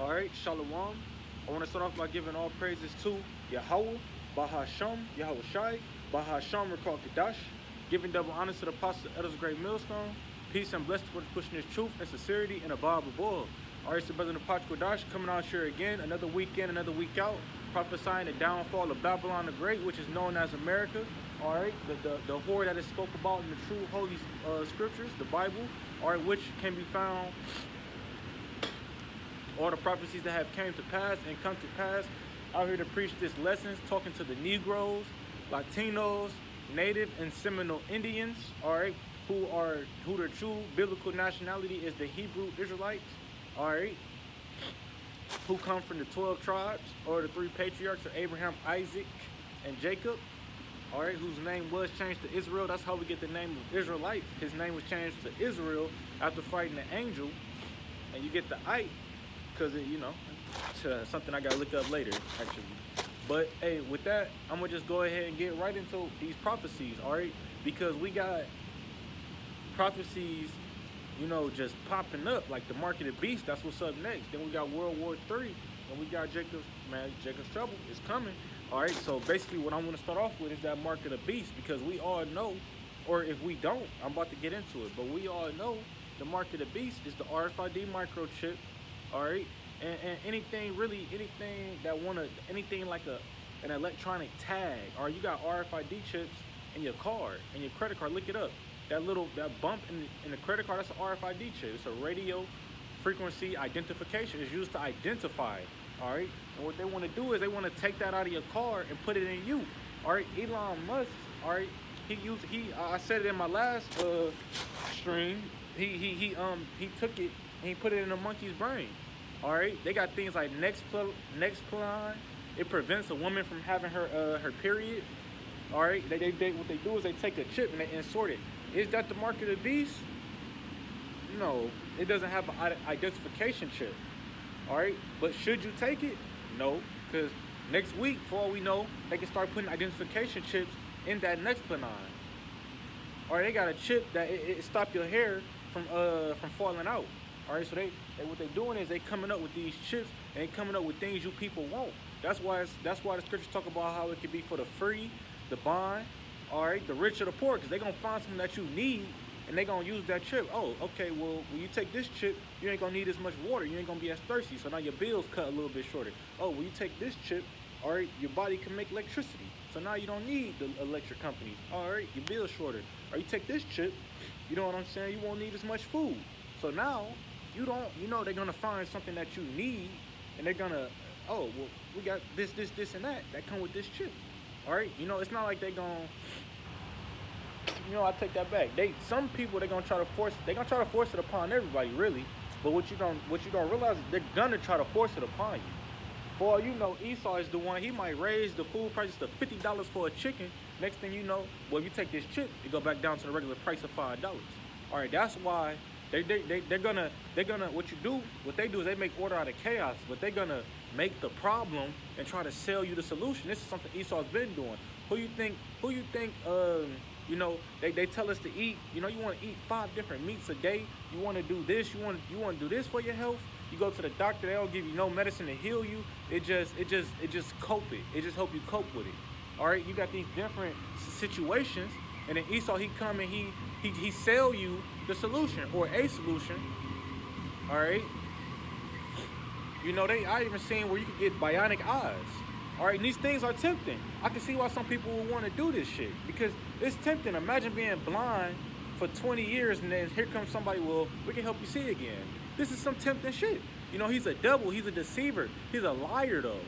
All right, Shalom. I want to start off by giving all praises to Yahweh, Bahasham, Yahweh Shai, Bahasham, Rekal Kadash, giving double honors to the apostle elders great millstone. Peace and blessings for pushing his truth and sincerity and above all. All right, so brother Nepach Kodash coming out here again, another week in, another week out, prophesying the downfall of Babylon the Great, which is known as America. All right, the whore that is spoke about in the true holy scriptures, the Bible, all right, which can be found, all the prophecies that have came to pass and come to pass. Out here to preach this lessons, talking to the Negroes, Latinos, Native and Seminole Indians, all right, who their true biblical nationality is the Hebrew Israelites, all right, who come from the 12 tribes or the 3 patriarchs of Abraham, Isaac, and Jacob, all right, whose name was changed to Israel. That's how we get the name of Israelite. His name was changed to Israel after fighting the angel, and you get the Ite because it's something I gotta look up later, actually. But hey, with that, I'm gonna just go ahead and get right into these prophecies, all right? Because we got prophecies, just popping up like the Mark of the Beast. That's what's up next. Then we got World War III, and we got Jacob's trouble is coming. All right. So basically, what I'm gonna start off with is that Mark of the Beast, because we all know, or if we don't, I'm about to get into it. But we all know the Mark of the Beast is the RFID microchip. All right. And anything like an electronic tag, or you got RFID chips in your card and your credit card. Look it up. That bump in the credit card, that's an RFID chip. It's a radio frequency identification. It's used to identify. All right. And what they want to do is they want to take that out of your card and put it in you. All right. Elon Musk. All right. I said it in my last stream. He took it and he put it in a monkey's brain. All right, they got things like Nexplanon. It prevents a woman from having her period. All right, what they do is they take a chip and they insert it. Is that the mark of the beast? No, it doesn't have an identification chip. All right, but should you take it? No, because next week, for all we know, they can start putting identification chips in that Nexplanon. All right, they got a chip that it stop your hair from falling out. All right, so what they're doing is they coming up with these chips and they coming up with things you people want. That's why the scriptures talk about how it can be for the free, the bond, all right, the rich or the poor, because they're gonna find something that you need and they're gonna use that chip. Oh, okay, well, when you take this chip, you ain't gonna need as much water, you ain't gonna be as thirsty, so now your bills cut a little bit shorter. Oh, when you take this chip, all right, your body can make electricity, so now you don't need the electric company. All right, your bill's shorter. Or you take this chip, you know what I'm saying, you won't need as much food. So now they're gonna find something that you need, and they're gonna, oh, well, we got this, and that come with this chip. All right, it's not like they gonna, I take that back. Some people they're gonna try to force it upon everybody, really. But what you don't realize is they're gonna try to force it upon you. For all you know, Esau is the one. He might raise the food prices to $50 for a chicken. Next thing you know, well, if you take this chip, it go back down to the regular price of $5. All right, that's why. They're gonna what they do is they make order out of chaos, but they're gonna make the problem and try to sell you the solution. This is something Esau's been doing. Who you think they tell us to eat, you want to eat 5 different meats a day, you want to do this, you want to do this for your health, you go to the doctor, they don't give you no medicine to heal you, it just help you cope with it. All right, you got these different situations. And then Esau, he come and he sell you the solution or a solution. All right. I even seen where you could get bionic eyes. All right. And these things are tempting. I can see why some people would want to do this shit because it's tempting. Imagine being blind for 20 years and then here comes somebody, well, we can help you see again. This is some tempting shit. He's a devil. He's a deceiver. He's a liar though.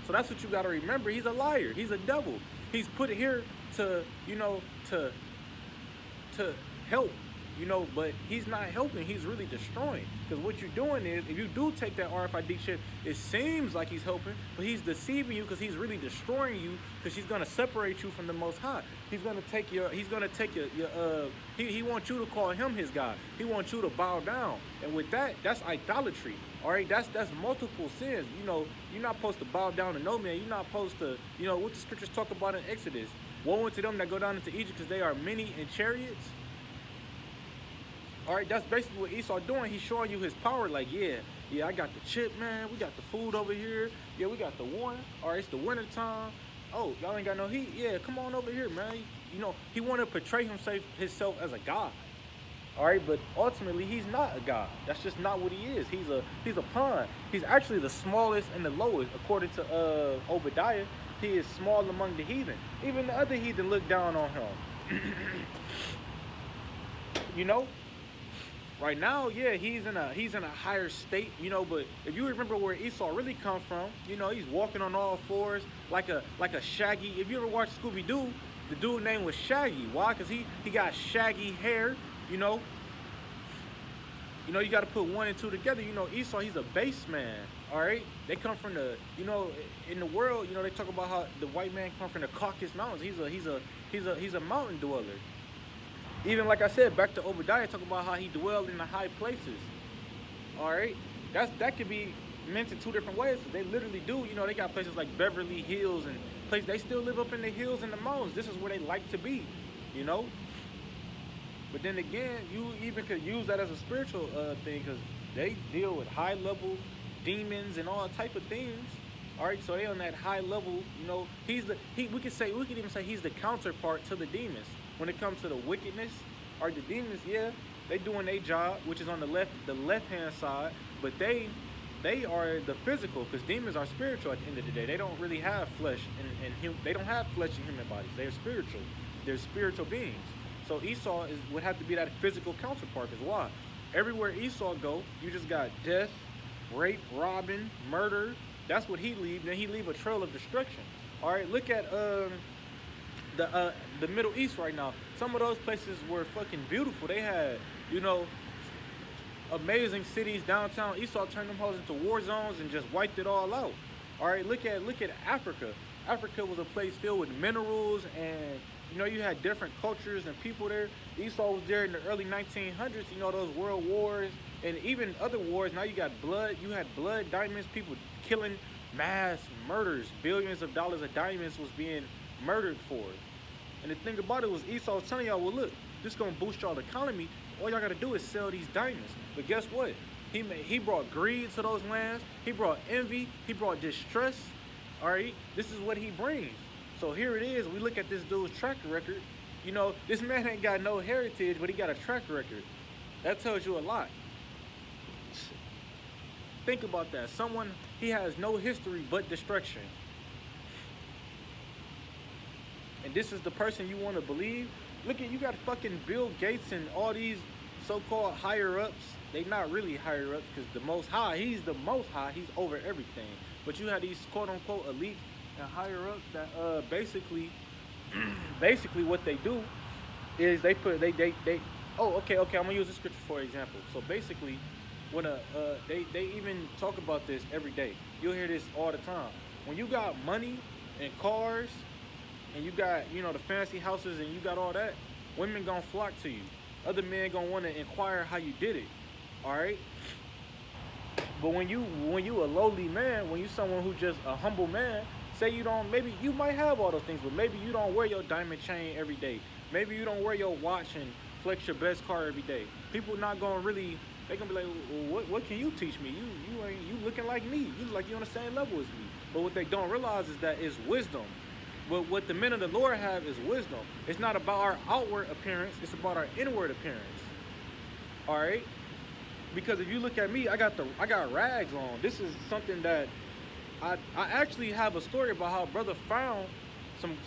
So that's what you got to remember. He's a liar. He's a devil. He's put here to help, but he's not helping. He's really destroying. Because what you're doing is, if you do take that RFID chip, it seems like he's helping, but he's deceiving you because he's really destroying you. Because he's gonna separate you from the Most High. He's gonna take he wants you to call him his God. He wants you to bow down, and with that, that's idolatry. All right, that's multiple sins. You're not supposed to bow down to no man. You're not supposed to, what the scriptures talk about in Exodus. Woe unto them that go down into Egypt, because they are many in chariots. All right, that's basically what Esau doing. He's showing you his power. Like, yeah, Yeah, I got the chip, man. We got the food over here. Yeah, we got the one. All right, it's the winter time. Oh, y'all ain't got no heat. Yeah, come on over here, man. You know, he wanted to portray himself as a god. All right, but ultimately he's not a god. That's just not what he is. He's a pawn. He's actually the smallest and the lowest, according to Obadiah. He is small among the heathen. Even the other heathen look down on him. You know, right now, yeah, he's in a higher state. You know, but if you remember where Esau really come from, you know, he's walking on all fours like a Shaggy. If you ever watched Scooby Doo, the dude name was Shaggy. Why? Cause he got shaggy hair. You know, you got to put one and two together. You know, Esau, he's a base man. All right, they come from the, you know, in the world, you know, they talk about how the white man come from the Caucasus Mountains. He's a mountain dweller. Even like I said, back to Obadiah, talk about how he dwelled in the high places. All right, that could be meant in two different ways. They literally do. You know, they got places like Beverly Hills and places. They still live up in the hills and the mountains. This is where they like to be. You know. But then again, you even could use that as a spiritual thing, because they deal with high level demons and all type of things. All right, so they on that high level. You know, we could even say he's the counterpart to the demons when it comes to the wickedness. Or the demons, yeah, they doing their job, which is on the left hand side, but they are the physical, because demons are spiritual at the end of the day. They don't really have flesh they don't have flesh in human bodies. They're spiritual. They're spiritual beings. So Esau would have to be that physical counterpart. Because why? Everywhere Esau go, you just got death, rape, robbing, murder. That's what he leave. Then he leave a trail of destruction. All right, look at the Middle East right now. Some of those places were fucking beautiful. They had, you know, amazing cities downtown. Esau turned them hoes into war zones and just wiped it all out. All right, look at Africa. Africa was a place filled with minerals, and you know, you had different cultures and people there. Esau was there in the early 1900s, you know, those world wars and even other wars. Now you got blood. You had blood diamonds, people killing, mass murders. Billions of dollars of diamonds was being murdered for. And the thing about it was Esau was telling y'all, well, look, this is going to boost y'all economy. All y'all got to do is sell these diamonds. But guess what? He brought greed to those lands. He brought envy. He brought distress. All right? This is what he brings. So here it is. We look at this dude's track record. You know, this man ain't got no heritage, but he got a track record. That tells you a lot. Think about that. He has no history but destruction. And this is the person you want to believe? Look at, you got fucking Bill Gates and all these so-called higher-ups. They not really higher-ups, because the Most High, he's the Most High. He's over everything. But you have these quote-unquote elite and higher-ups that basically what they do is they oh, okay, I'm gonna use this scripture for example. So basically, when they even talk about this every day. You'll hear this all the time. When you got money and cars, and you got, you know, the fancy houses, and you got all that, women gonna flock to you. Other men gonna want to inquire how you did it. All right. But when you a lowly man, when you someone who just a humble man, say you don't, maybe you might have all those things, but maybe you don't wear your diamond chain every day. Maybe you don't wear your watch and flex your best car every day. People not gonna really, they gonna be like, well, what can you teach me? You looking like me. You look like you on the same level as me. But what they don't realize is that it's wisdom. But what the men of the Lord have is wisdom. It's not about our outward appearance. It's about our inward appearance. All right. Because if you look at me, I got rags on. This is something that I actually have a story about how brother found some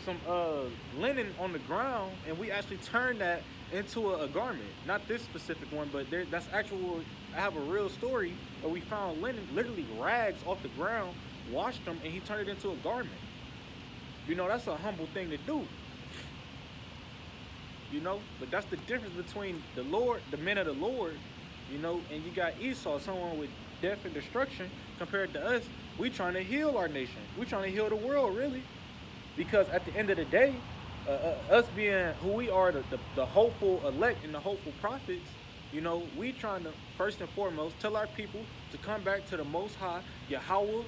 linen on the ground, and we actually turned that into a garment. Not this specific one, but that's actual. I have a real story where we found linen, literally rags off the ground, washed them, and he turned it into a garment. You know, that's a humble thing to do. You know, but that's the difference between the Lord, the men of the Lord, you know, and you got Esau, someone with death and destruction, compared to us. We trying to heal our nation. We trying to heal the world, really. Because at the end of the day, us being who we are, the hopeful elect and the hopeful prophets, you know, we trying to, first and foremost, tell our people to come back to the Most High, Yahweh,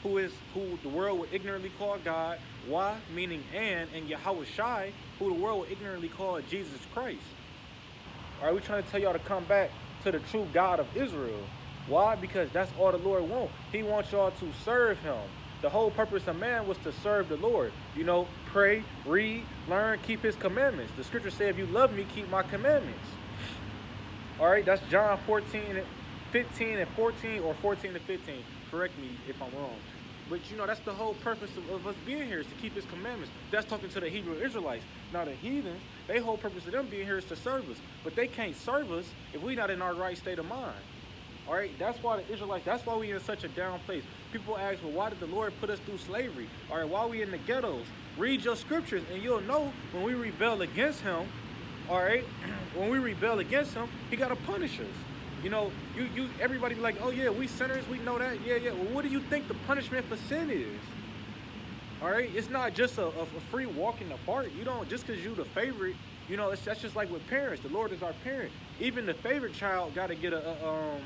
who the world would ignorantly call God, Wah, meaning and Yahweh Shai, who the world would ignorantly call Jesus Christ. All right, we trying to tell y'all to come back to the true God of Israel. Why? Because that's all the Lord wants. He wants y'all to serve him. The whole purpose of man was to serve the Lord. You know, pray, read, learn, keep his commandments. The scripture says, if you love me, keep my commandments. All right, that's John 14 and 15 and 14, or 14 to 15. Correct me if I'm wrong. But you know, that's the whole purpose of us being here, is to keep his commandments. That's talking to the Hebrew Israelites. Now the heathens, their whole purpose of them being here is to serve us. But they can't serve us if we're not in our right state of mind. All right, that's why the Israelites, that's why we in such a down place. People ask, well, why did the Lord put us through slavery? All right, why we in the ghettos? Read your scriptures and you'll know when we rebel against him, all right, when we rebel against him, he got to punish us. You know, everybody be like, oh yeah, we sinners, we know that. Yeah. Well, what do you think the punishment for sin is? All right, it's not just a free walk in the park. You don't, just because you the favorite, you know, that's just like with parents. The Lord is our parent. Even the favorite child got to get a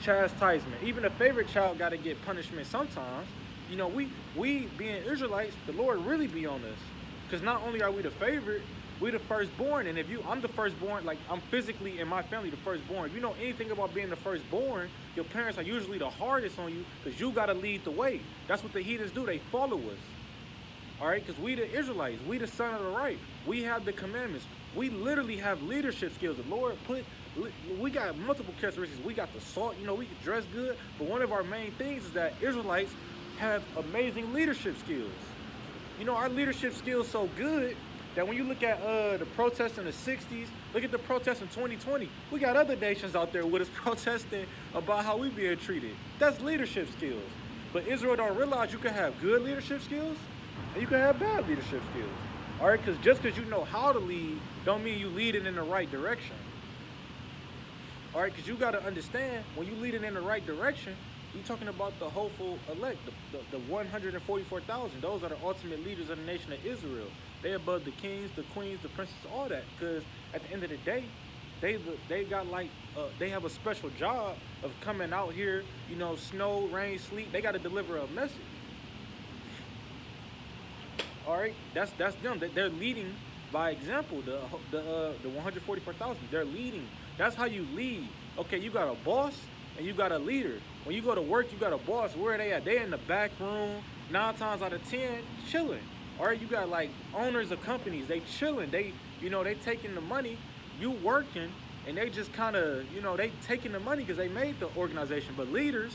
chastisement. Even the favorite child got to get punishment sometimes. You know, we being Israelites, the Lord really be on us. Because not only are we the favorite, we the firstborn. And I'm the firstborn, like I'm physically in my family the firstborn. If you know anything about being the firstborn, your parents are usually the hardest on you because you got to lead the way. That's what the heathens do. They follow us. All right, because we the Israelites, we the son of the right. We have the commandments. We literally have leadership skills. The Lord we got multiple characteristics. We got the salt, you know, we can dress good. But one of our main things is that Israelites have amazing leadership skills. You know, our leadership skills so good that when you look at the protests in the 60s, look at the protests in 2020, we got other nations out there with us protesting about how we being treated. That's leadership skills. But Israel don't realize you can have good leadership skills and you can have bad leadership skills. All right, because just because you know how to lead don't mean you lead it in the right direction. All right, because you got to understand, when you lead it in the right direction, you're talking about the hopeful elect, the 144,000. Those are the ultimate leaders of the nation of Israel. They above the kings, the queens, the princes, all that. Because at the end of the day, they got like, they have a special job of coming out here, you know, snow, rain, sleet. They got to deliver a message. All right, that's them. They're leading by example. The 144,000, they're leading. That's how you lead. Okay, you got a boss and you got a leader. When you go to work, you got a boss. Where are they at? They in the back room, 9 times out of 10, chilling. All right, you got like owners of companies. They chilling. They, you know, they taking the money. You working, and they just kind of, you know, they taking the money because they made the organization. But leaders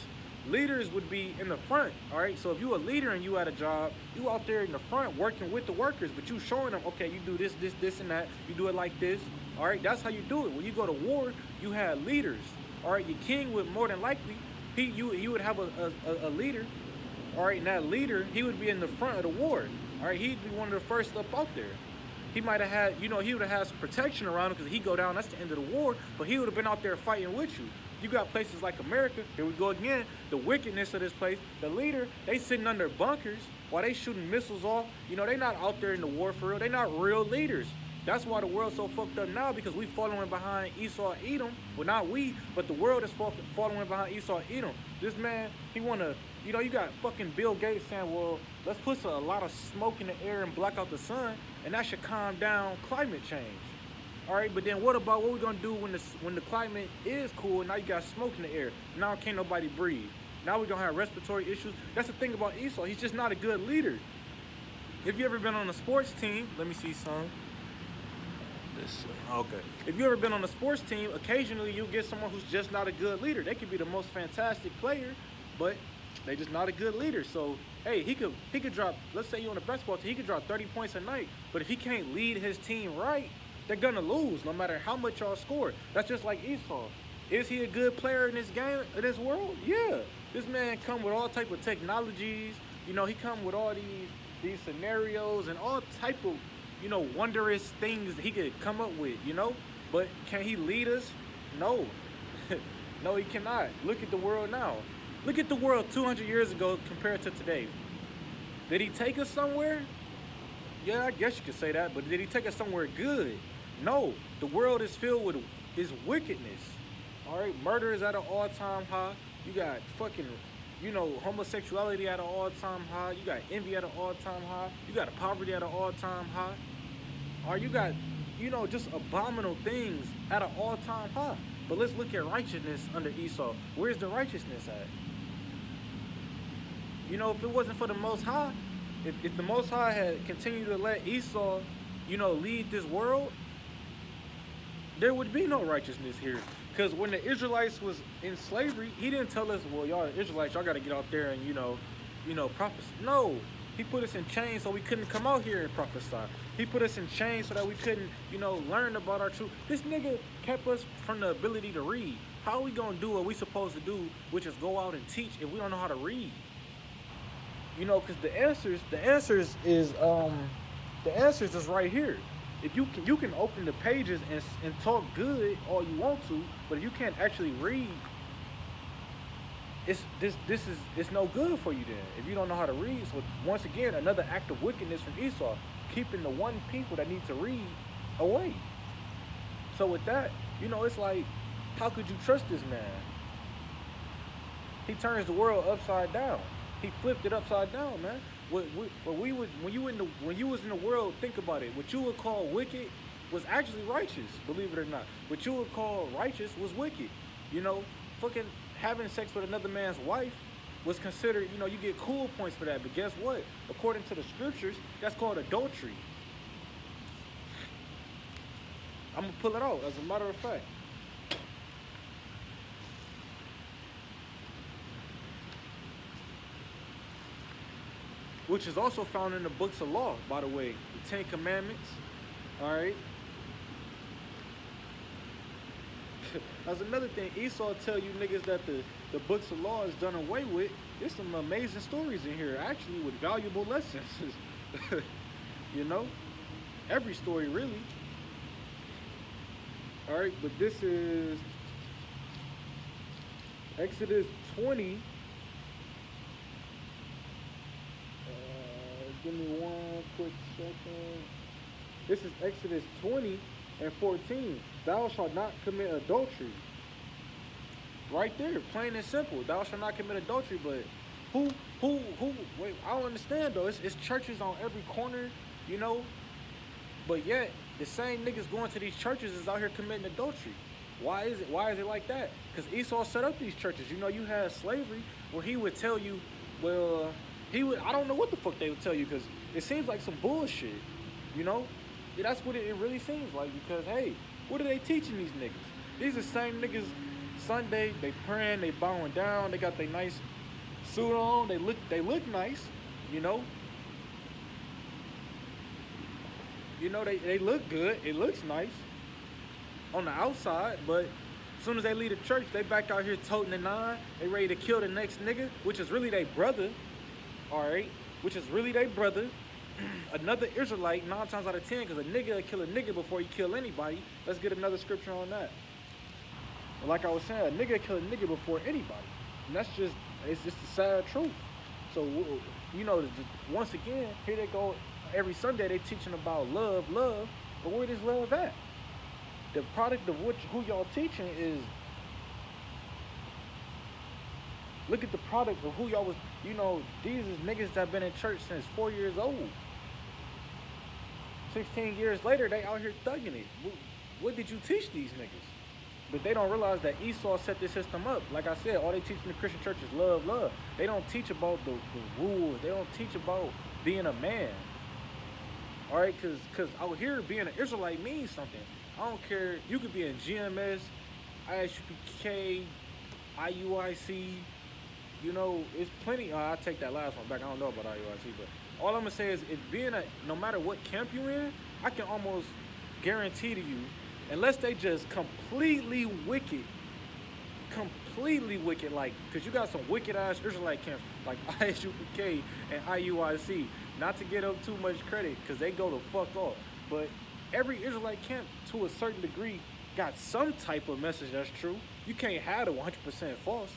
would be in the front. All right, so if you a leader and you at a job, you out there in the front working with the workers, but you showing them, okay, you do this, and that. You do it like this. All right, that's how you do it. When you go to war, you have leaders. All right, your king would more than likely, you would have a leader. All right, and that leader, he would be in the front of the war. All right, he'd be one of the first up out there. He might have had, you know, he would have had some protection around him because he go down, that's the end of the war, but he would have been out there fighting with you. You got places like America, here we go again, the wickedness of this place. The leader, they sitting under bunkers while they shooting missiles off. You know, they not out there in the war for real. They not real leaders. That's why the world's so fucked up now, because we following behind Esau and Edom. Well, not we, but the world is following behind Esau and Edom. This man, he want to, you know, you got fucking Bill Gates saying, well, let's put a lot of smoke in the air and block out the sun, and that should calm down climate change. All right, but then what about what we're going to do when the climate is cool and now you got smoke in the air? Now can't nobody breathe. Now we're going to have respiratory issues. That's the thing about Esau. He's just not a good leader. If you ever been on a sports team, let me see some. Okay. If you ever been on a sports team, occasionally you'll get someone who's just not a good leader. They could be the most fantastic player, but they just not a good leader. So, hey, he could drop, let's say you're on a basketball team, he could drop 30 points a night, but if he can't lead his team right, they're gonna lose no matter how much y'all score. That's just like Esau. Is he a good player in this game, in this world? Yeah. This man come with all type of technologies. You know, he come with all these scenarios and all type of, you know, wondrous things that he could come up with, you know? But can he lead us? No. No, he cannot. Look at the world now. Look at the world 200 years ago compared to today. Did he take us somewhere? Yeah, I guess you could say that, but did he take us somewhere good? No. The world is filled with wickedness. All right, murder is at an all-time high. You got fucking, you know, homosexuality at an all-time high. You got envy at an all-time high. You got poverty at an all-time high. Or you got, you know, just abominable things at an all-time high. But let's look at righteousness under Esau. Where's the righteousness at? You know, if it wasn't for the Most High, if the Most High had continued to let Esau, you know, lead this world, there would be no righteousness here. Because when the Israelites was in slavery, he didn't tell us, well, y'all Israelites, y'all got to get out there and, prophesy. No, he put us in chains so we couldn't come out here and prophesy. He put us in chains so that we couldn't, learn about our truth. This nigga kept us from the ability to read. How are we going to do what we supposed to do, which is go out and teach if we don't know how to read? Because the answers is right here. If you can open the pages and talk good all you want to, but if you can't actually read, it's no good for you then. If you don't know how to read, so once again, another act of wickedness from Esau, keeping the one people that need to read away. So with that, it's like, how could you trust this man? He turns the world upside down. He flipped it upside down, man. When you was in the world, think about it. What you would call wicked was actually righteous, believe it or not. What you would call righteous was wicked. Fucking having sex with another man's wife was considered, you get cool points for that. But guess what? According to the scriptures, that's called adultery. I'm gonna pull it out as a matter of fact. Which is also found in the books of law, by the way. The Ten Commandments, all right? That's another thing. Esau tell you niggas that the books of law is done away with. There's some amazing stories in here, actually, with valuable lessons. Every story, really. All right, but this is Exodus 20. Give me one quick second. This is Exodus 20 and 14. Thou shalt not commit adultery. Right there, plain and simple. Thou shalt not commit adultery. But who? Wait, I don't understand though. It's churches on every corner, But yet the same niggas going to these churches is out here committing adultery. Why is it like that? Because Esau set up these churches. You had slavery where he would tell you, well. I don't know what the fuck they would tell you, because it seems like some bullshit, That's what it really seems like, because, hey, what are they teaching these niggas? These are the same niggas, Sunday, they praying, they bowing down, they got their nice suit on, they look nice, They look good, it looks nice on the outside, but as soon as they leave the church, they back out here toting the 9, they ready to kill the next nigga, which is really their brother. Alright, which is really their brother, another Israelite 9 times out of 10, because a nigga will kill a nigga before he kill anybody. Let's get another scripture on that. But like I was saying, a nigga will kill a nigga before anybody. And that's it's just the sad truth. So, once again, here they go, every Sunday they teaching about love, but where is love at? The product of who y'all teaching is, look at the product of who y'all was, these is niggas that been in church since 4 years old. 16 years later, they out here thugging it. What did you teach these niggas? But they don't realize that Esau set this system up. Like I said, all they teach in the Christian church is love. They don't teach about the rules. They don't teach about being a man. All right, because out here, being an Israelite means something. I don't care. You could be in GMS, ISUPK, IUIC, it's plenty. I take that last one back. I don't know about IUIC, but all I'm gonna say is, no matter what camp you're in, I can almost guarantee to you, unless they just completely wicked, like, because you got some wicked ass Israelite camps like ISUPK and IUIC. Not to get up too much credit, because they go the fuck off. But every Israelite camp, to a certain degree, got some type of message that's true. You can't have it 100% false.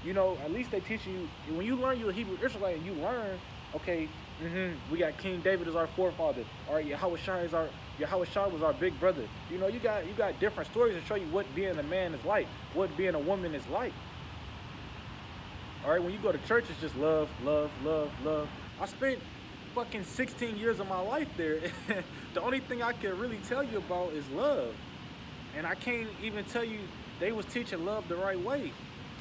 At least they teach you, when you learn you're a Hebrew Israelite and you learn, okay, we got King David as our forefather, or Yahushua was our big brother. You got different stories to show you what being a man is like, what being a woman is like. All right, when you go to church, it's just love. I spent fucking 16 years of my life there. The only thing I can really tell you about is love. And I can't even tell you they was teaching love the right way.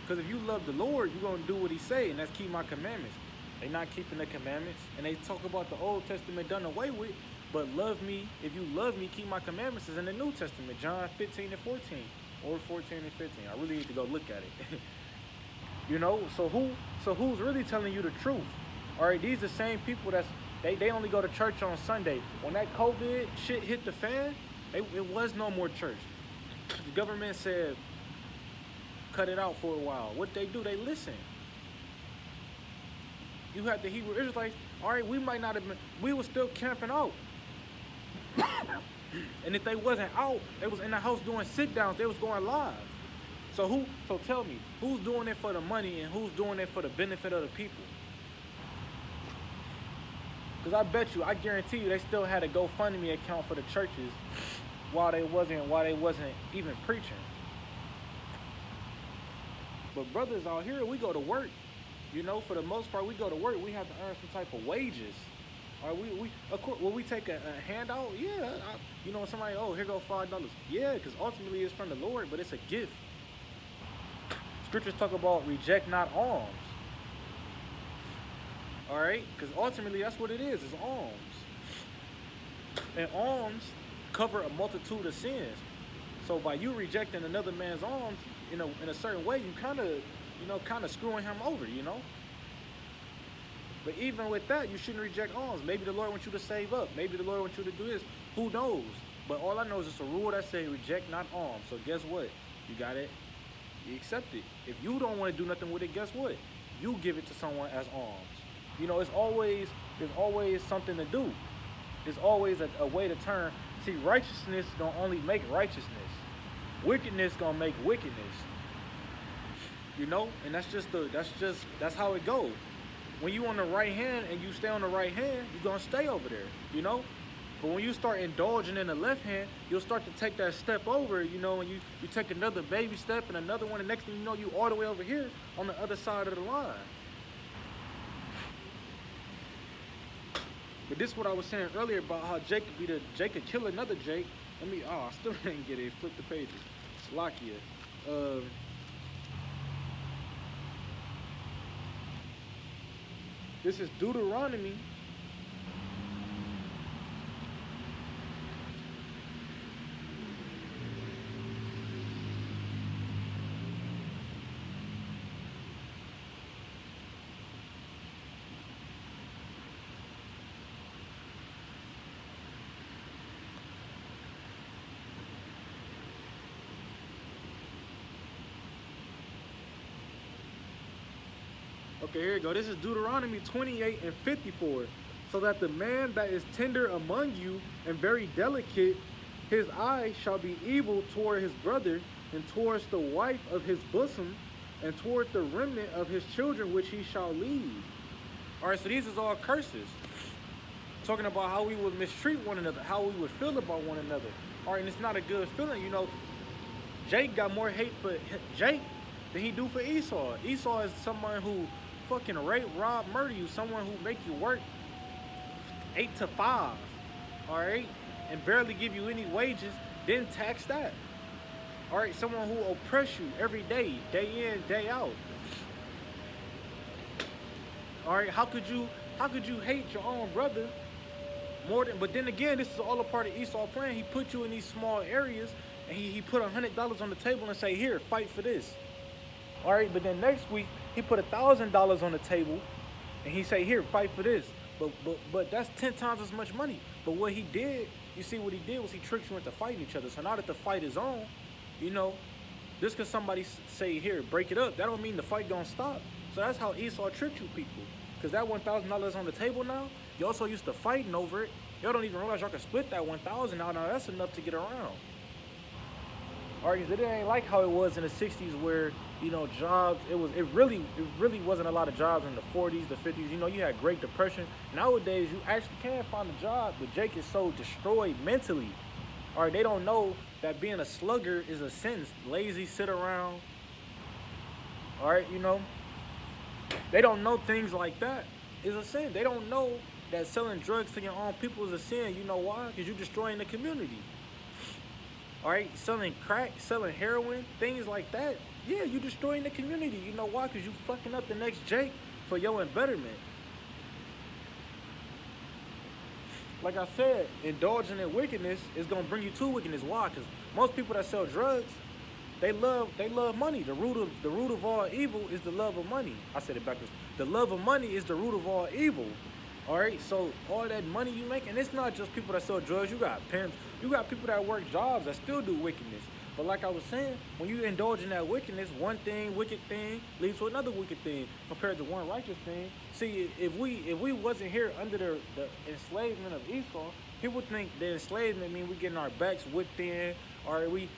Because if you love the Lord, you're gonna do what He say, and that's keep my commandments. They not keeping the commandments, and they talk about the Old Testament done away with. But love me, if you love me, keep my commandments is in the New Testament, John 15 and 14, or 14 and 15. I really need to go look at it. You know, who's really telling you the truth? All right, these the same people they only go to church on Sunday. When that COVID shit hit the fan, it was no more church. The government said cut it out for a while. What they do, they listen. You had the Hebrew Israelites, all right, we might not have been, we were still camping out. And if they wasn't out, they was in the house doing sit downs, they was going live. So tell me, who's doing it for the money and who's doing it for the benefit of the people? Because I guarantee you, they still had a GoFundMe account for the churches while they wasn't even preaching. But brothers out here, we go to work. You know, for the most part, we go to work. We have to earn some type of wages. Or we of course, will we take a handout? Yeah. You know, somebody, oh, here go $5. Yeah, because ultimately it's from the Lord, but it's a gift. Scriptures talk about reject not alms. All right? Because ultimately that's what it is alms. And alms cover a multitude of sins. So by you rejecting another man's alms in a certain way, you kind of screwing him over, you know? But even with that, you shouldn't reject alms. Maybe the Lord wants you to save up. Maybe the Lord wants you to do this. Who knows? But all I know is it's a rule that says reject not alms. So guess what? You got it. You accept it. If you don't want to do nothing with it, guess what? You give it to someone as alms. You know, there's always something to do. There's always a way to turn. See, righteousness gonna only make righteousness. Wickedness gonna make wickedness. You know, and that's how it goes. When you on the right hand and you stay on the right hand, you're gonna stay over there, you know? But when you start indulging in the left hand, you'll start to take that step over, you know, and you take another baby step and another one, and next thing you know, you all the way over here on the other side of the line. But this is what I was saying earlier about how Jake could kill another Jake. I still didn't get it. Flip the pages. Slakia. This is Deuteronomy. Okay, here you go. This is Deuteronomy 28 and 54. So that the man that is tender among you and very delicate, his eye shall be evil toward his brother, and towards the wife of his bosom, and toward the remnant of his children which he shall lead. All right, so these is all curses. Talking about how we would mistreat one another, how we would feel about one another. All right, and it's not a good feeling. You know, Jake got more hate for Jake than he do for Esau. Esau is someone who fucking rape, rob, murder you. Someone who make you work 8 to 5, all right, and barely give you any wages, then tax that. All right, someone who oppress you every day, day in, day out. All right, how could you hate your own brother more than? But then again, this is all a part of Esau's plan. He put you in these small areas, and he put $100 on the table and say, here, fight for this. All right, but then next week he put $1,000 on the table, and he say, here, fight for this. But that's 10 times as much money. But what he did, you see, what he did was he tricked you into fighting each other. So now that the fight is on, you know, just because somebody say, here, break it up, that don't mean the fight gonna stop. So that's how Esau tricked you people. Because that $1,000 on the table now, you also used to fighting over it. Y'all don't even realize y'all can split that $1,000 now. Now that's enough to get around. All right, it ain't like how it was in the 60s where, you know, jobs, it really wasn't a lot of jobs in the 40s, the 50s. You know, you had Great Depression. Nowadays, you actually can find a job, but Jake is so destroyed mentally. All right, they don't know that being a slugger is a sentence. Lazy, sit around. All right, you know, they don't know things like that is a sin. They don't know that selling drugs to your own people is a sin. You know why? Because you're destroying the community. all right, selling crack, selling heroin, things like that, yeah, you destroying the community. You know why? Because you fucking up the next Jake for your embetterment. Like I said, indulging in wickedness is gonna bring you to wickedness. Why? Because most people that sell drugs, they love money. The root of all evil is the love of money. I said it backwards. The love of money is the root of all evil. All right, so all that money you make, and it's not just people that sell drugs. You got pimps, you got people that work jobs that still do wickedness. But like I was saying, when you indulge in that wickedness, one thing, wicked thing, leads to another wicked thing compared to one righteous thing. See, if we wasn't here under the enslavement of Esau, people think the enslavement mean we getting our backs whipped in, or we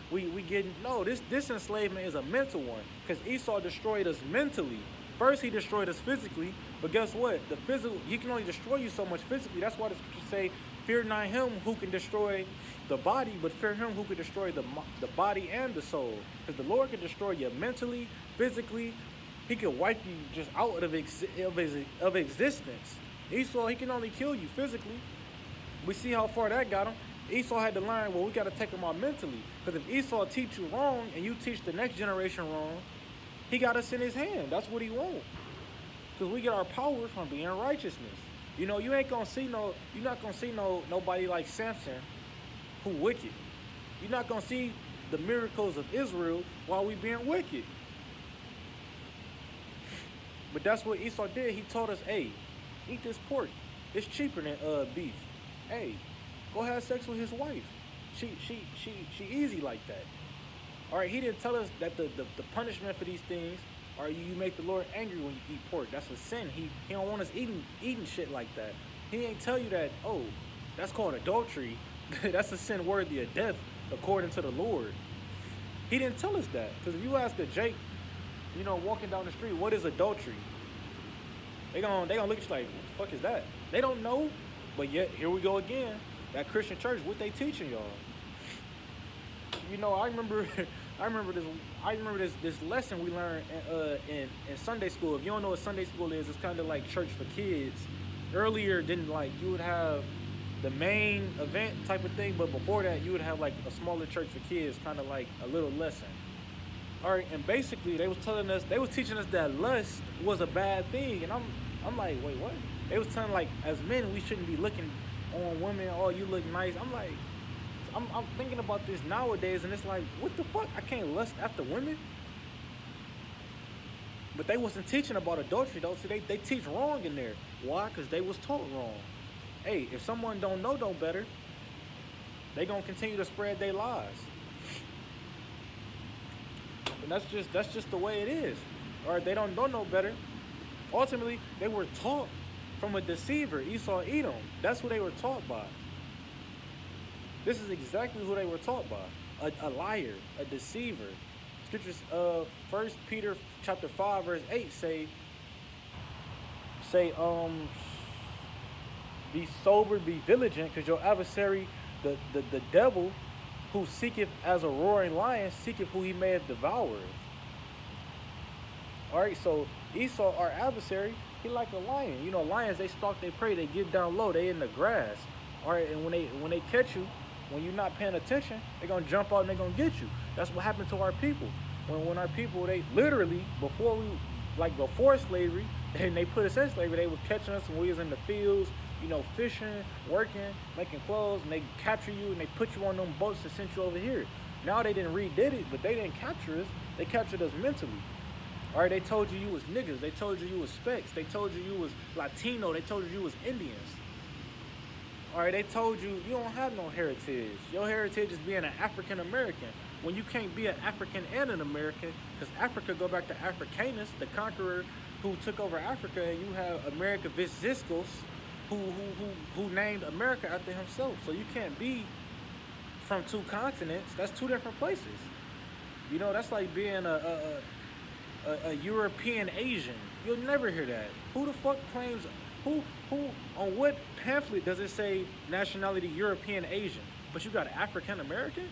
getting no. This enslavement is a mental one, because Esau destroyed us mentally. First, he destroyed us physically, but guess what? The physical, he can only destroy you so much physically. That's why the scriptures say, "Fear not him who can destroy the body, but fear him who can destroy the body and the soul." Because the Lord can destroy you mentally, physically. He can wipe you just out of existence. Esau, he can only kill you physically. We see how far that got him. Esau had to learn, well, we got to take him out mentally. Because if Esau teach you wrong and you teach the next generation wrong, he got us in his hand. That's what he wants. Because we get our power from being righteousness. You know, you're not gonna see nobody like Samson who wicked. You're not gonna see the miracles of Israel while we being wicked. But that's what Esau did. He told us, hey, eat this pork. It's cheaper than beef. Hey, go have sex with his wife. She easy like that. All right, he didn't tell us that the punishment for these things are you make the Lord angry when you eat pork. That's a sin. He don't want us eating shit like that. He ain't tell you that, oh, that's called adultery. That's a sin worthy of death according to the Lord. He didn't tell us that. Because if you ask a Jake, you know, walking down the street, what is adultery? They gonna look at you like, what the fuck is that? They don't know, but yet here we go again. That Christian church, what they teaching y'all? You know, I remember this lesson we learned in Sunday school. If you don't know what Sunday school is, it's kind of like church for kids. Earlier, you would have the main event type of thing, but before that, you would have like a smaller church for kids, kind of like a little lesson. All right, and basically they was teaching us that lust was a bad thing, and I'm like, wait, what? They was telling, like, as men we shouldn't be looking on women. Oh, you look nice. I'm like, I'm thinking about this nowadays, and it's like, what the fuck? I can't lust after women. But they wasn't teaching about adultery though. See, they teach wrong in there. Why? Because they was taught wrong. Hey, if someone don't know no better, they gonna continue to spread their lies. And that's just the way it is. Or they don't know no better. Ultimately, they were taught from a deceiver, Esau, Edom. That's who they were taught by. This is exactly who they were taught by. A liar, a deceiver. Scriptures, 1 Peter chapter 5, verse 8 say, be sober, be vigilant, because your adversary, the devil, who seeketh as a roaring lion, seeketh who he may have devoured. All right, so Esau, our adversary, he like a lion. You know, lions, they stalk their prey, they get down low, they in the grass. All right, and when they catch you, when you're not paying attention, they're gonna jump out and they're gonna get you. That's what happened to our people. When our people, they literally, before slavery, and they put us in slavery, they was catching us when we was in the fields, you know, fishing, working, making clothes, and they capture you and they put you on them boats and sent you over here. Now they didn't redid it, but they didn't capture us. They captured us mentally. All right, they told you was niggas. They told you was Specs. They told you was Latino. They told you was Indians. All right, they told you don't have no heritage. Your heritage is being an African American. When you can't be an African and an American, because Africa go back to Africanus, the conqueror who took over Africa, and you have America Vesicos, who named America after himself. So you can't be from two continents. That's two different places. You know, that's like being a European Asian. You'll never hear that. Who the fuck claims, who on what pamphlet does it say nationality European Asian? But you got African American?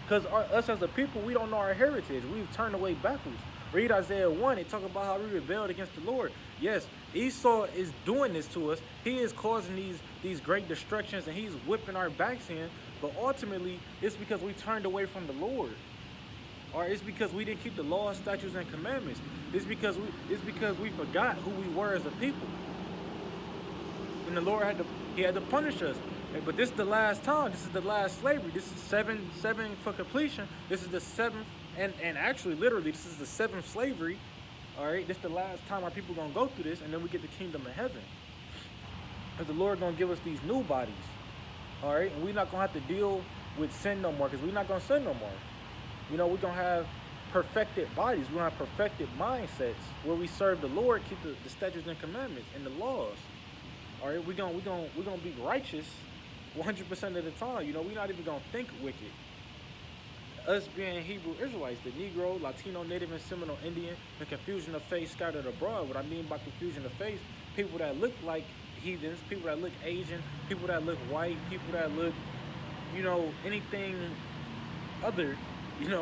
Because us as a people, we don't know our heritage. We've turned away backwards. Read Isaiah 1, they talk about how we rebelled against the Lord. Yes, Esau is doing this to us. He is causing these great destructions, and he's whipping our backs in. But ultimately, it's because we turned away from the Lord. Or it's because we didn't keep the laws, statutes, and commandments. It's because we forgot who we were as a people. And the Lord had to punish us. But this is the last time. This is the last slavery. This is seven for completion. This is the seventh, and actually, literally, this is the seventh slavery. All right, this is the last time our people gonna go through this, and then we get the kingdom of heaven. Because the Lord gonna give us these new bodies. All right, and we're not gonna have to deal with sin no more. Because we're not gonna sin no more. We're gonna have perfected bodies. We're gonna have perfected mindsets where we serve the Lord, keep the statutes and commandments and the laws. All right, we're gonna be righteous 100% of the time. We're not even gonna think wicked. Us being Hebrew Israelites, the Negro, Latino, Native, and Seminole Indian, the confusion of faith scattered abroad. What I mean by confusion of faith, people that look like heathens, people that look Asian, people that look white, people that look, anything other,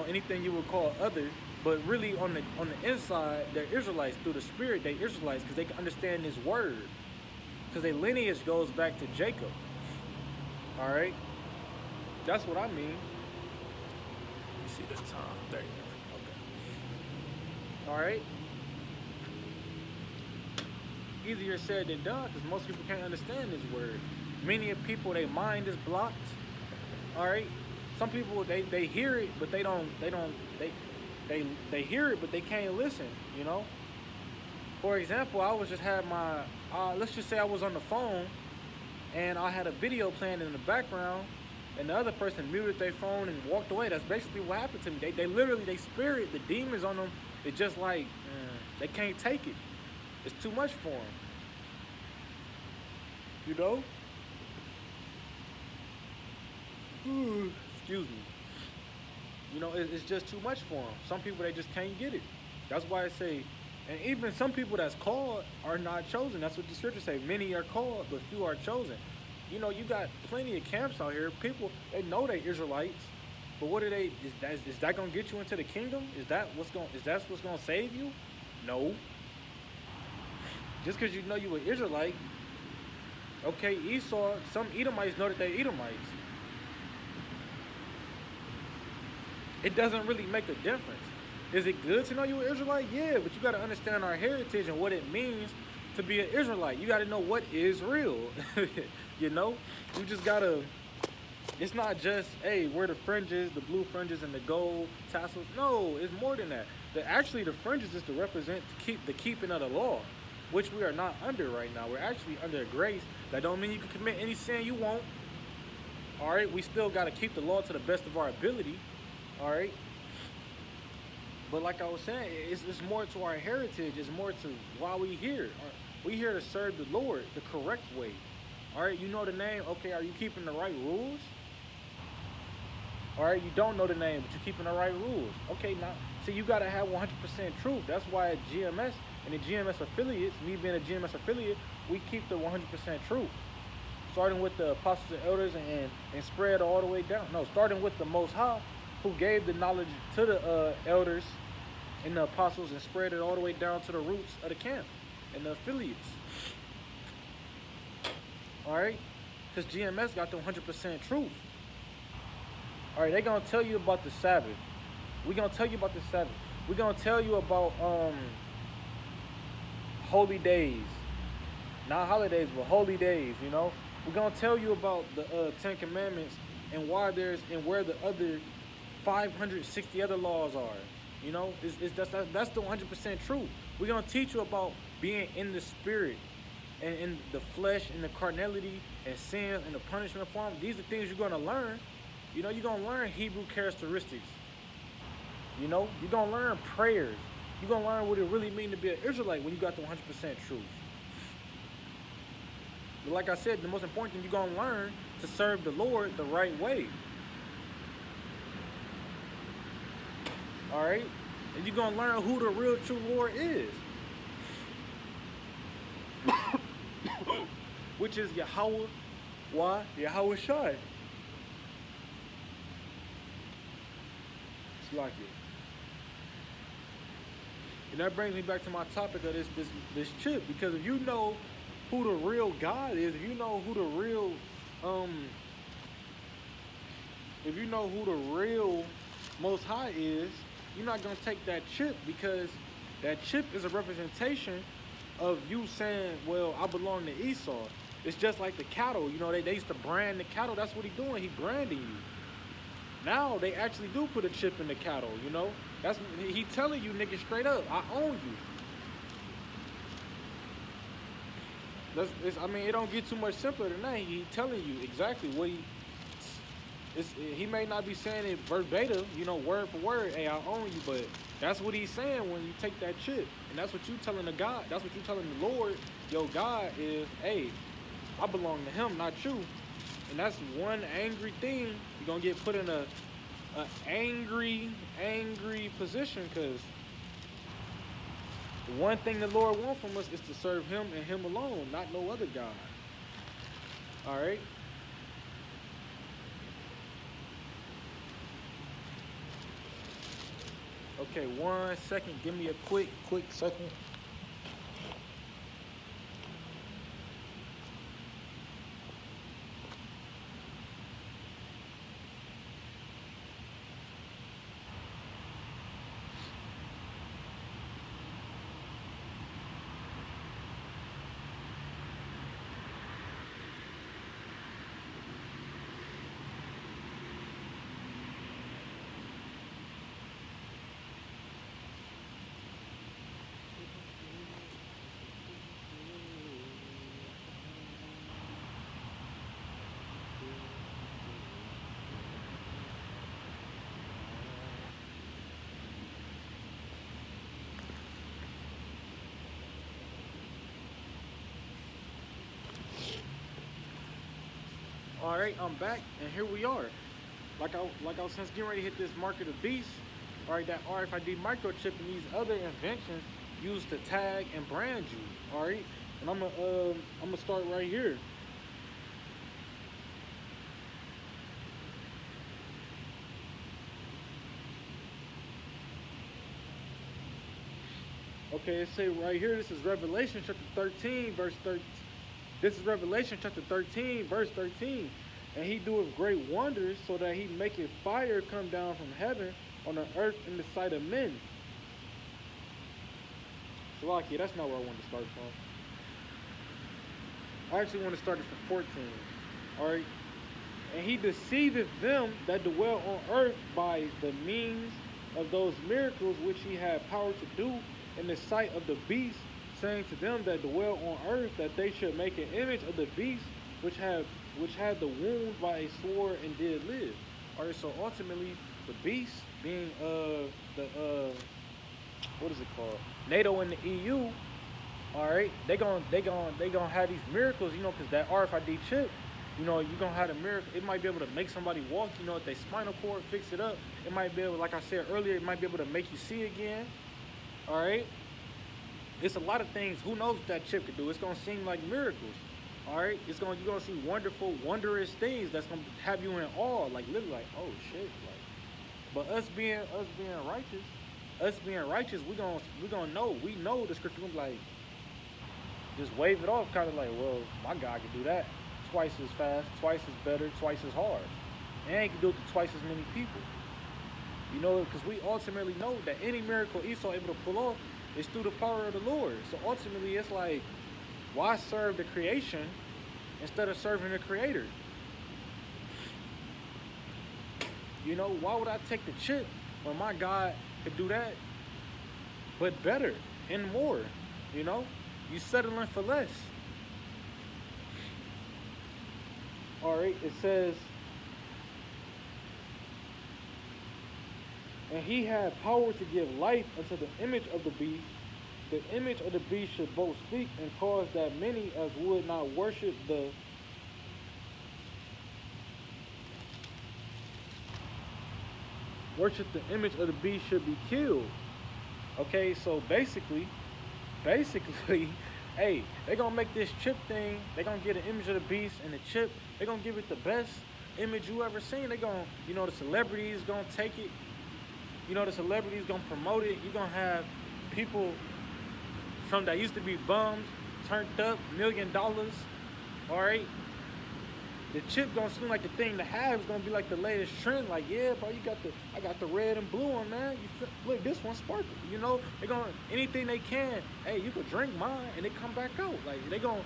anything you would call other, but really on the inside, they're Israelites. Through the spirit, they're Israelites because they can understand this word. Because their lineage goes back to Jacob. All right? That's what I mean. Let me see the time. There you go. Okay. All right? Easier said than done because most people can't understand this word. Many of people, their mind is blocked. All right? Some people, they hear it, but they hear it, but they can't listen, For example, I was just had my, let's just say I was on the phone and I had a video playing in the background and the other person muted their phone and walked away. That's basically what happened to me. They literally, they spirit, the demons on them, it's just like, they can't take it. It's too much for them. Excuse me. It's just too much for them. Some people, they just can't get it. That's why I say, and even some people that's called are not chosen. That's what the scriptures say. Many are called, but few are chosen. You got plenty of camps out here. People, they know they Israelites, but what are they? Is that gonna get you into the kingdom? Is that what's gonna save you? No. Just because you know you an Israelite, okay, Esau, some Edomites know that they're Edomites. It doesn't really make a difference. Is it good to know you're an Israelite? Yeah, but you got to understand our heritage and what it means to be an Israelite. You got to know what is real. You just got to, it's not just, hey, wear the fringes, the blue fringes and the gold tassels. No, it's more than that. Actually, the fringes is to represent the keeping of the law, which we are not under right now. We're actually under grace. That don't mean you can commit any sin you won't. All right, we still got to keep the law to the best of our ability. All right, but like I was saying, it's more to our heritage. It's more to why we here. We here to serve the Lord the correct way. All right, you know the name. Okay, are you keeping the right rules? All right, you don't know the name, but you're keeping the right rules. Okay, now see, you gotta have 100% truth. That's why at GMS and the GMS affiliates, me being a GMS affiliate, we keep the 100% truth. Starting with the apostles and elders and spread all the way down. No, starting with the Most High, who gave the knowledge to the elders and the apostles and spread it all the way down to the roots of the camp and the affiliates. All right? Because GMS got the 100% truth. All right, they're going to tell you about the Sabbath. We're going to tell you about the Sabbath. We're going to tell you about holy days. Not holidays, but holy days, We're going to tell you about the Ten Commandments and where the other 560 other laws are. That's the 100% truth. We're going to teach you about being in the spirit and in the flesh and the carnality and sin and the punishment form. These are things you're going to learn. You're going to learn Hebrew characteristics. You're going to learn prayers. You're going to learn what it really means to be an Israelite when you got the 100% truth. But like I said, the most important thing, you're going to learn to serve the Lord the right way. All right? And you're going to learn who the real true Lord is. Which is Yahweh, Yahweh Shai. It's like it. And that brings me back to my topic of this chip. Because if you know who the real God is, if you know who the real if you know who the real Most High is, you're not gonna take that chip because that chip is a representation of you saying, well, I belong to Esau. It's just like the cattle, you know, they used to brand the cattle. That's what he doing. He branding you. Now they actually do put a chip in the cattle, you know. That's he telling you, nigga, straight up, I own you. I mean, it don't get too much simpler than that. He telling you exactly what he may not be saying it verbatim, you know, word for word, hey, I own you, but that's what he's saying when you take that chip. And that's what you telling the God, that's what you telling the Lord, your God is, hey, I belong to him, not you. And that's one angry thing. You're gonna get put in a angry position, because the one thing the Lord wants from us is to serve him and him alone, not no other God. All right. Okay, 1 second. Give me a quick second. All right, I'm back, and here we are. Like I was since getting ready to hit this mark of the beast. All right, that RFID microchip and these other inventions used to tag and brand you. All right, and I'm gonna start right here. Okay, it say right here. This is Revelation chapter 13, verse 13. This is Revelation chapter 13, verse 13. And he doeth great wonders, so that he maketh fire come down from heaven on the earth in the sight of men. Salaki, that's not where I want to start from. I actually want to start it from 14. Alright. And he deceiveth them that dwell on earth by the means of those miracles which he had power to do in the sight of the beast, saying to them that dwell on earth that they should make an image of the beast which had the wound by a sword and did live. All right, so ultimately the beast being what is it called? NATO and the EU. All right, they gonna have these miracles, you know, because that RFID chip, you know, you're gonna have a miracle. It might be able to make somebody walk, you know, if they spinal cord, fix it up. It might be able, like I said earlier, it might be able to make you see again. All right. It's a lot of things. Who knows what that chip could do? It's gonna seem like miracles. All right, you're gonna see wonderful, wondrous things that's gonna have you in awe, like literally, like, oh shit, like. But us being righteous, we gonna know. We know the scripture. We're gonna be like, just wave it off, kind of like, well, my God can do that twice as fast, twice as better, twice as hard, and he can do it to twice as many people. You know, because we ultimately know that any miracle Esau able to pull off is through the power of the Lord. So ultimately, it's like, why serve the creation instead of serving the Creator? You know, why would I take the chip when my God could do that, but better and more? You know, you settling for less. All right, it says, and he had power to give life unto the image of the beast. The image of the beast should both speak and cause that many as would not worship the image of the beast should be killed. Okay, so basically, hey, they're gonna make this chip thing, they're gonna get an image of the beast and the chip, they're gonna give it the best image you ever seen. They're gonna, you know, the celebrities gonna take it. You know, the celebrities gonna promote it. You're gonna have people from that used to be bums turned up $1 million. All right, The chip gonna seem like the thing to have. It's gonna be like the latest trend. Like, yeah, bro, I got the red and blue one, man. Look, this one sparkle. You know, they gonna anything they can. Hey, you could drink mine, and they come back out. Like they gonna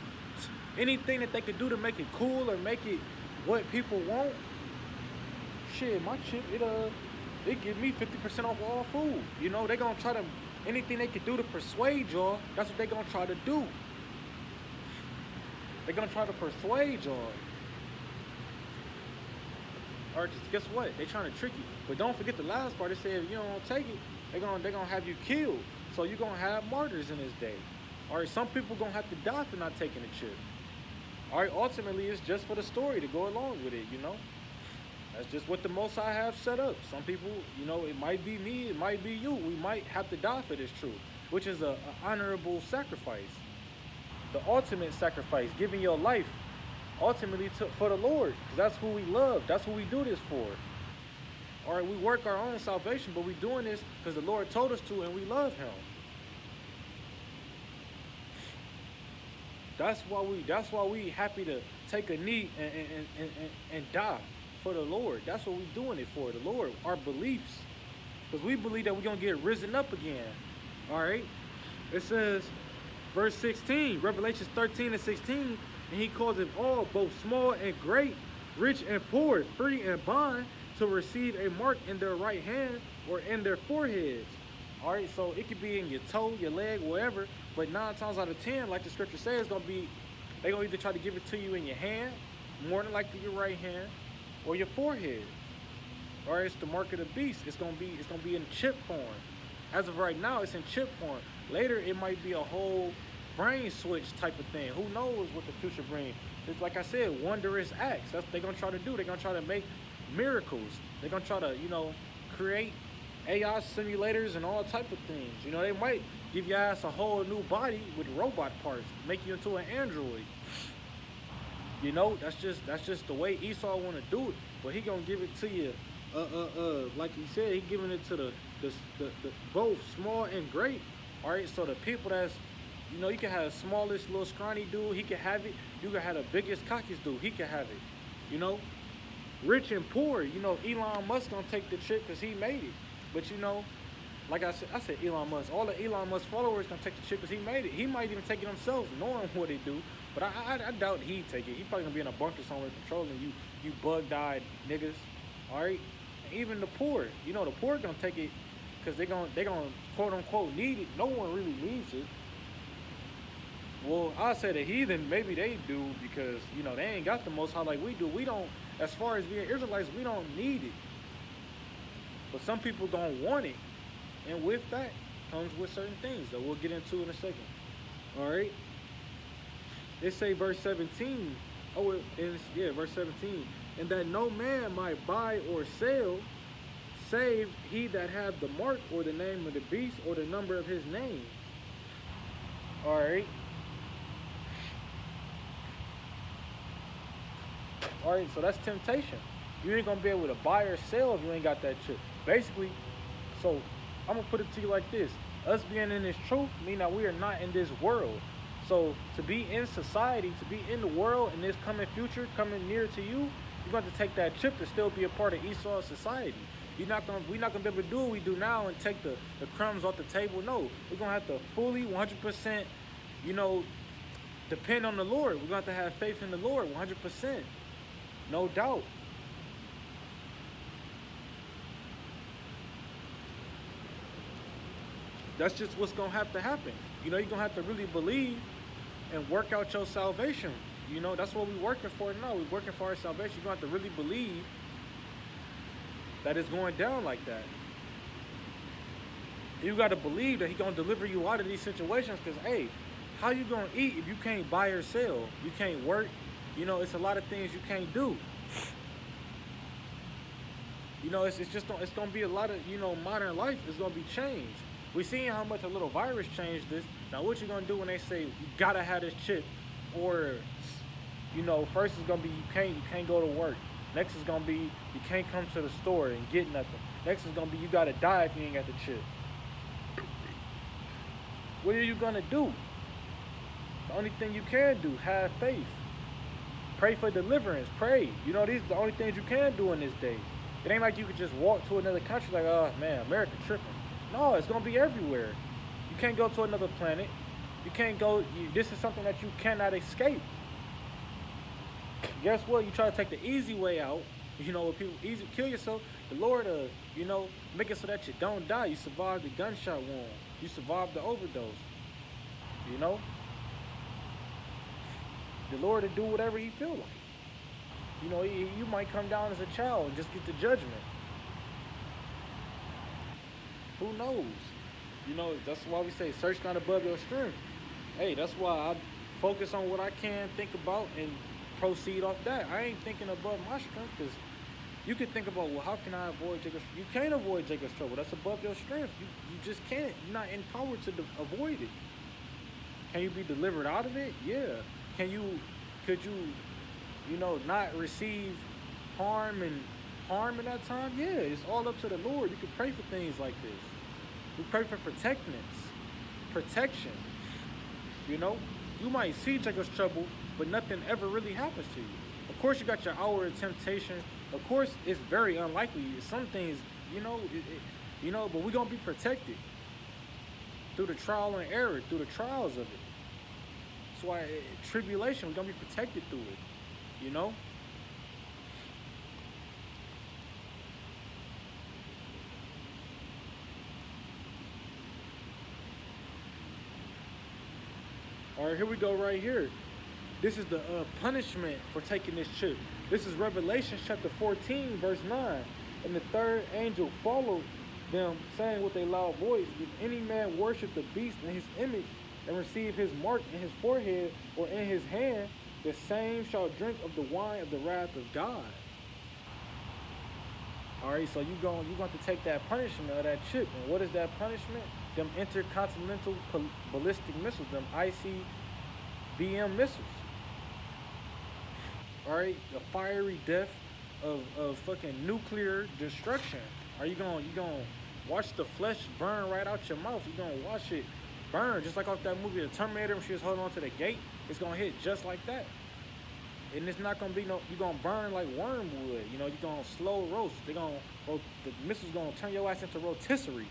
anything that they could do to make it cool or make it what people want. Shit, my chip it give me 50% off all food. You know, they gonna try to anything they could do to persuade y'all. That's what they gonna try to do. They gonna try to persuade y'all. Or just guess what? They trying to trick you. But don't forget the last part. They say if you don't take it, they gonna have you killed. So you're gonna have martyrs in this day. Alright, some people gonna have to die for not taking the chip. Alright, ultimately it's just for the story to go along with it, you know? That's just what the Most High have set up. Some people, you know, it might be me, it might be you. We might have to die for this truth, which is an honorable sacrifice. The ultimate sacrifice, giving your life ultimately for the Lord, because that's who we love. That's who we do this for. All right, we work our own salvation, but we doing this because the Lord told us to, and we love Him. That's why we happy to take a knee and die for the Lord. That's what we doing it for, the Lord, our beliefs, because we believe that we're gonna get risen up again. All right, it says, verse 16, Revelation 13 and 16. And he calls them all, both small and great, rich and poor, free and bond, to receive a mark in their right hand or in their foreheads. All right, so it could be in your toe, your leg, wherever, but 9 times out of 10, like the scripture says, they're gonna either try to give it to you in your hand, more than likely your right hand, or your forehead. All right, it's the mark of the beast. It's gonna be in chip form. As of right now, it's in chip form. Later, it might be a whole brain switch type of thing. Who knows what the future brings? It's like I said, wondrous acts. That's what they're gonna try to do. They're gonna try to make miracles. They're gonna try to, you know, create AI simulators and all type of things. You know, they might give your ass a whole new body with robot parts, make you into an android. You know, that's just the way Esau wanna do it. But he gonna give it to you, like he said, he giving it to the both small and great. All right, so the people that's, you know, you can have the smallest little scrawny dude, he can have it. You can have the biggest cockiest dude, he can have it. You know, rich and poor. You know, Elon Musk gonna take the trip because he made it. But you know, like I said Elon Musk. All the Elon Musk followers gonna take the trip because he made it. He might even take it himself, knowing what he do. But I doubt he'd take it. He probably gonna be in a bunker somewhere controlling you bug-eyed niggas. All right, and even the poor. You know, the poor gonna take it because they gonna quote unquote need it. No one really needs it. Well, I say the heathen, maybe they do because, you know, they ain't got the Most High like we do. We don't, as far as being Israelites, we don't need it. But some people don't want it. And with that comes with certain things that we'll get into in a second. All right? They say verse 17. Oh, verse 17. And that no man might buy or sell, save he that have the mark or the name of the beast or the number of his name. All right? All right, so that's temptation. You ain't gonna be able to buy or sell if you ain't got that chip. Basically, so I'm gonna put it to you like this: us being in this truth mean that we are not in this world. So to be in society, to be in the world in this coming future, coming near to you, you're going to take that chip to still be a part of Esau's society. We're not gonna be able to do what we do now and take the crumbs off the table. No, we're gonna have to fully 100%, you know, depend on the Lord. We're gonna have to have faith in the Lord 100%. No doubt. That's just what's gonna have to happen. You know, you're gonna have to really believe and work out your salvation. You know, that's what we're working for now. We're working for our salvation. You're gonna have to really believe that it's going down like that. You gotta believe that He's gonna deliver you out of these situations, because hey, how you gonna eat if you can't buy or sell? You can't work. You know, it's a lot of things you can't do. You know, it's gonna be a lot of, you know, modern life is gonna be changed. We're seeing how much a little virus changed this. Now, what you gonna do when they say you gotta have this chip, or, you know, first it's gonna be you can't go to work. Next is gonna be you can't come to the store and get nothing. Next is gonna be you gotta die if you ain't got the chip. What are you gonna do? The only thing you can do, have faith. Pray for deliverance. Pray. You know, these are the only things you can do in this day. It ain't like you could just walk to another country like, oh man, America tripping. No, it's gonna be everywhere. You can't go to another planet. You can't go. This is something that you cannot escape. Guess what? You try to take the easy way out. You know, people easy kill yourself. The Lord, you know, make it so that you don't die. You survive the gunshot wound. You survive the overdose. You know, the Lord will do whatever He feel like. You know, you might come down as a child and just get the judgment. Who knows? You know, that's why we say search not above your strength. Hey, that's why I focus on what I can think about and proceed off that. I ain't thinking above my strength, because you can think about, well, how can I avoid Jacob's? You can't avoid Jacob's trouble. That's above your strength. You just can't. You're not empowered to avoid it. Can you be delivered out of it? Yeah. Could you, you know, not receive harm in that time? Yeah. It's all up to the Lord. You can pray for things like this. We pray for protection. You know, you might see Jacob's trouble, but nothing ever really happens to you. Of course, you got your hour of temptation. Of course, it's very unlikely. Some things, you know, you know, but we're gonna be protected through the trial and error, through the trials of it. That's why tribulation, we're gonna be protected through it. You know. All right, here we go right here. This is the punishment for taking this chip. This is Revelation chapter 14, verse 9. And the third angel followed them, saying with a loud voice, if any man worship the beast in his image and receive his mark in his forehead or in his hand, the same shall drink of the wine of the wrath of God. All right, so you're going to take that punishment of that chip. And what is that punishment? Them intercontinental ballistic missiles, them ICBM missiles. All right, the fiery death of fucking nuclear destruction. Are you gonna watch the flesh burn right out your mouth? You're gonna watch it burn, just like off that movie, The Terminator, when she was holding on to the gate. It's gonna hit just like that. And it's not gonna be you're gonna burn like wormwood. You know, you're gonna slow roast. The missile's gonna turn your ass into rotisserie.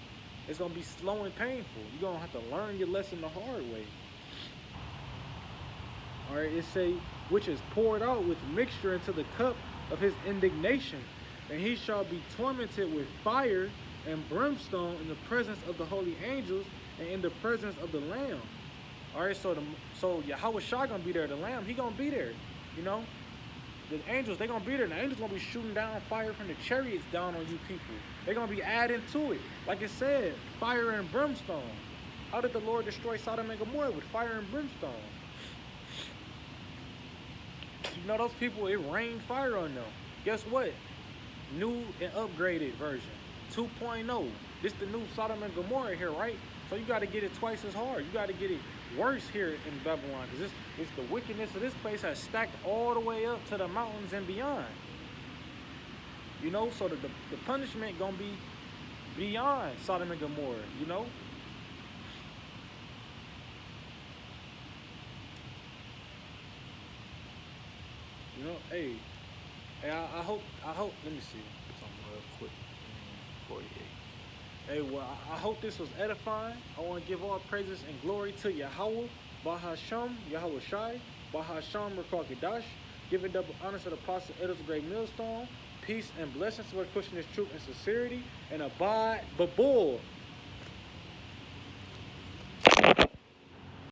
It's gonna be slow and painful. You're gonna have to learn your lesson the hard way. All right, it say, which is poured out with mixture into the cup of his indignation, and he shall be tormented with fire and brimstone in the presence of the holy angels and in the presence of the Lamb. All right, so Yahweh Shai gonna be there. The Lamb, he gonna be there. You know, the angels, they gonna be there. The angels gonna be shooting down fire from the chariots down on you people. They're gonna be adding to it. Like it said, fire and brimstone. How did the Lord destroy Sodom and Gomorrah? With fire and brimstone. You know, those people, it rained fire on them. Guess what? New and upgraded version, 2.0. This the new Sodom and Gomorrah here, right? So you got to get it twice as hard. You got to get it worse here in Babylon, because it's the wickedness of this place has stacked all the way up to the mountains and beyond. You know, so the punishment gonna be beyond Sodom and Gomorrah. You know. You know, hey, I hope, let me see something real quick. 48. Hey, well, I hope this was edifying. I want to give all praises and glory to Yahweh, Bahasham, Yahweh Shai, Bahasham, Rakakadash, giving double honor to the apostle Edwards Great Millstone, peace and blessings to us pushing this truth in sincerity, and abide, Babul.